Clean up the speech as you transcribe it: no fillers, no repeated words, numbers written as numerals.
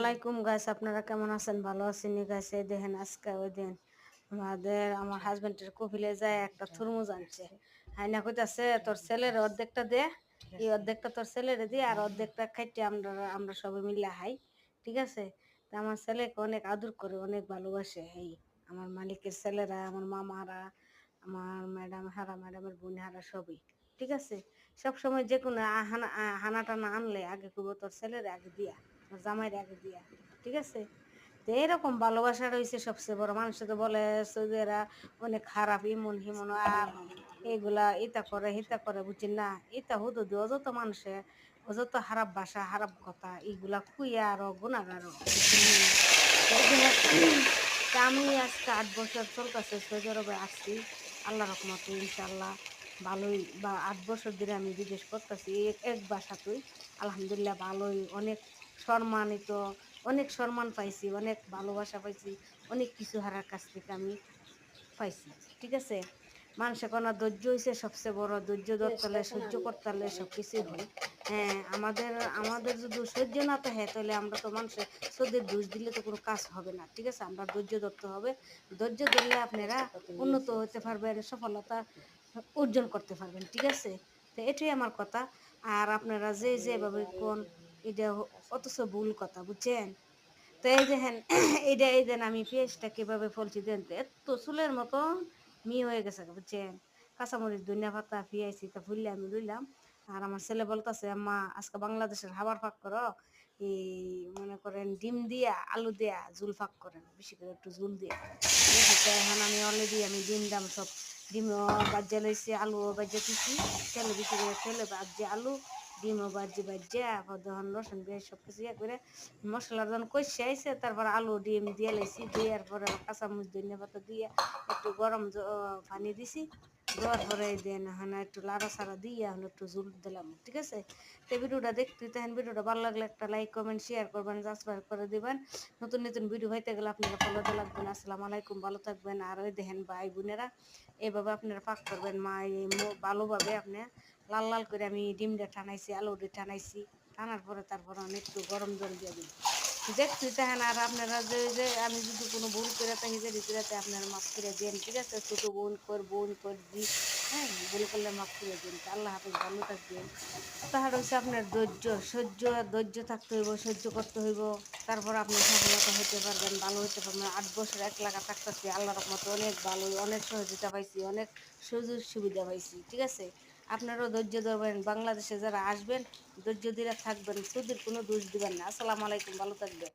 আলাইকুম গাইস, আপনারা কেমন আছেন? ভালো আছেন গাইস? এই দেখেন আজকে ওই দিন আমার হাজবেন্ডের কপিলে যায় একটা তরমুজ আনছে। হাইনা কইতাছে তোর ছেলের অর্ধেকটা দে, এই অর্ধেকটা তোর ছেলেরে দি আর অর্ধেকটা খাইতে আমরা আমরা সবাই মিলে খাই। ঠিক আছে? তা আমার ছেলেকে অনেক আদর করে, অনেক ভালোবাসে। এই আমার মালিকের ছেলেরা, আমার মামারা, আমার ম্যাডামের বোনেরা সবই। ঠিক আছে? সবসময় যে কোনো হানা টানা আনলে আগে কইব তোর ছেলেরে আগে দিয়া, তোর জামাইরে আগে দিয়া। ঠিক আছে? তো এরকম ভালোবাসা রয়েছে সবচেয়ে বড়। মানুষে তো বলে সৌদিরা অনেক খারাপ, ইমন হিমন আর এইগুলা ইতা করে হিতা করে, বুঝছি না। ইতা হুদু অযত মানুষে অযত খারাপ ভাষা খারাপ কথা এইগুলা খুইয়া আরো গুণাগার। আমি আজকে ৮ বছর চলতেছে সৌদি আরবে আসছি। আল্লাহ রহমতে ইনশাল্লাহ ভালোই, বা ৮ বছর ধরে আমি বিদেশ করতেছি এক বাসাতেই। আলহামদুলিল্লাহ ভালোই, অনেক সম্মানিত, অনেক সম্মান পাইছি, অনেক ভালোবাসা পাইছি, অনেক কিছু হারার কাছ থেকে আমি পাইছি। ঠিক আছে? মানুষে কোনো ধৈর্য হয়েছে সবচেয়ে বড়। ধৈর্য ধরতে হলে, সহ্য করতে হলে সব কিছুই হয়। হ্যাঁ, আমাদের আমাদের যদি সহ্য না থাকে তাহলে আমরা তো মানুষের সহ্যের দোষ দিলে তো কোনো কাজ হবে না। ঠিক আছে? আমরা ধৈর্য ধরতে হবে। ধৈর্য ধরলে আপনারা উন্নত হতে পারবেন, সফলতা অর্জন করতে পারবেন। ঠিক আছে? তো এটাই আমার কথা। আর আপনারা যেভাবে কোন এটা অথচ ভুল কথা, বুঝছেন? তো এই দেখেন এইটা এই দেন আমি পেঁয়াজটা কিভাবে ফলছি দেন তো, এত চুলের মতন হয়ে গেছে, বুঝছেন? কাঁচামরিচ, ধনিয়া পাতা, পেঁয়াজ তা ফুললে আমি লইলাম। আর আমার ছেলে বলতেছে আম্মা আজকে বাংলাদেশের খাবার ফাঁক করো, এই মনে করেন ডিম দিয়া আলু দিয়া ঝুল ফাঁক করেন, বেশি করে একটু ঝুল দিয়া। ঠিক আছে? তো এখন আমি অলরেডি আমি ডিম দাম সব ডিমও বাজ্যা লইছি, আলুও বাজ্যা দিছি, তেলে বেশি করে তেলে বাজ্যে আলু, ডিমও বাজ্যা তখন রসুন পেঁয়াজ সব কিছু ইয়ে করে মশলা যখন কষে আইছে তারপর আলু ডিম দিয়ে লাইছি, দেওয়ার পরে কাঁচামরিচ ধনিয়া পাতা দিয়ে একটু গরম পানি দিছি, দেওয়ার পরে দেন হ্যাঁ একটু লাড়া ছাড়া দিয়ে এখন একটু ঝুল দিলাম। ঠিক আছে? তো ভিডিওটা দেখতে তখন ভিডিওটা ভালো লাগলে একটা লাইক কমেন্ট শেয়ার করবেন, সাবস্ক্রাইব করে দিবেন। নতুন নতুন ভিডিও হইতে গেলে আপনারা ফলো দিয়ে লাগবেন। আসসালামু আলাইকুম, ভালো থাকবেন। আর ওই দেখেন ভাই বোনেরা এইভাবে আপনারা পাক করবেন মা, ভালোভাবে আপনি লাল লাল করে আমি ডিমটা টানাইছি, আলুটা টানাইছি, টানার পরে তারপর অনেক একটু গরম জল দিয়ে দিন। দেখছি তাহেন। আর আপনারা যে আমি যদি কোনো ভুল করে থাকি যে ভিতরেতে আপনারা মাফ করে দেন। ঠিক আছে? ছোটো বোন করছি, হ্যাঁ, ভুল করলে মাফ করে দিন। আল্লাহ হাফেজ, ভালো থাকবেন। তাহার হচ্ছে আপনার ধৈর্য থাকতে হইব, সহ্য করতে হইব। তারপর আপনি সফলতা হতে পারবেন, ভালো হতে পারবেন। ৮ বছর এক লাগা থাকতেছি, আল্লাহ রহমতে অনেক ভালো, অনেক সহযোগিতা পাইছি, অনেক সুযোগ সুবিধা পাইছি। ঠিক আছে? আপনারাও ধৈর্য ধরবেন। বাংলাদেশে যারা আসবেন ধৈর্য ধরে থাকবেন, সুদের কোনো দোষ দিবেন না। আসসালামু আলাইকুম, ভালো থাকবেন।